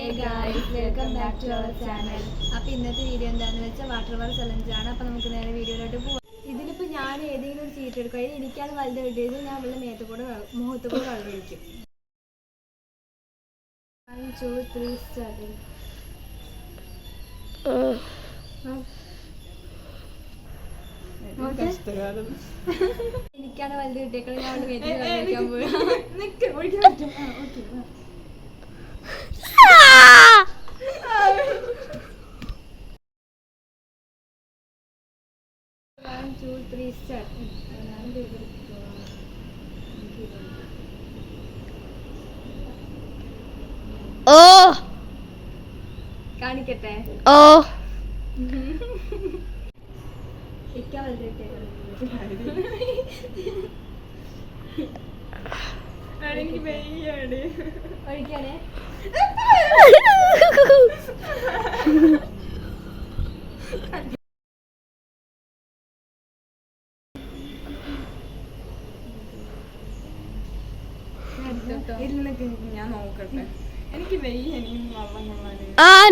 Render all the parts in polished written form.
Welcome back to our channel. അപ്പോൾ ഇന്നത്തെ video എന്താണെന്ന് വെച്ചാൽ വാട്ടർ വാർ ചലഞ്ചാണ്. അപ്പോൾ നമുക്ക് നേരെ വീഡിയോയിലോട്ട് പോകാം. ഇതിലിപ്പോൾ ഞാൻ ഏതെങ്കിലും ഒരു ചീട്ട് എടുക്കും. അതിൽ എനിക്കത് വലുത് കിട്ടിയത് ഞാൻ അവളുടെ മുഖത്ത് കൂടെ വെള്ളം ഒഴിക്കും. 1 2 3 സ്റ്റാർട്ട്. എനിക്കാണ് വലുത് കിട്ടിയേക്കുന്നത്. ഞാൻ അവളുടെ മുഖത്ത് വെള്ളം ഒഴിക്കാൻ പോകും. കാണിക്കട്ടെ. ഒഴിക്കാനേ ഞാൻ നോക്കട്ടെ. എനിക്ക് വെയ്യ ഇനിയും വെള്ളം കൊള്ളാന്.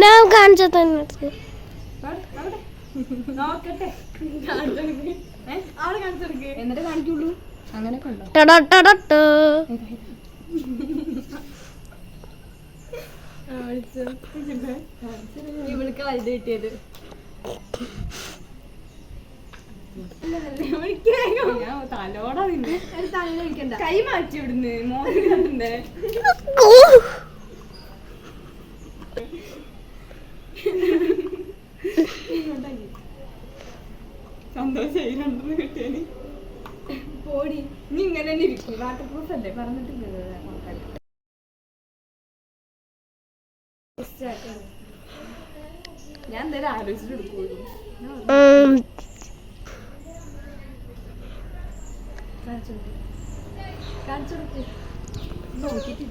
ഞാൻ കാണിച്ചു തന്നെ നോക്കട്ടെ. അവിടെ കാണിച്ചെടുക്ക്. എന്നിട്ട് കാണിക്കുള്ളൂ. അങ്ങനെ കൊണ്ടോ ഇവൾക്ക് വലുത് കിട്ടിയത്. ഞാൻ തലോടാ നിന്നെ. തലയിൽ ഒഴിക്കണ്ട. കൈ മാറ്റി ഇവിടുന്ന് മോനെ കണ്ടേ. സന്തോഷായി രണ്ടെന്ന് കിട്ടിയാല്. പോടി. നീ ഇങ്ങനെ തന്നെ ഇരിക്കും. വാട്ടർ പ്രൂഫ് അല്ലേ പറഞ്ഞിട്ടില്ലല്ലോ. ഞാൻ എന്തായാലും ആലോചിച്ചിട്ട് എടുക്കുള്ളൂ. നോക്കിട്ട്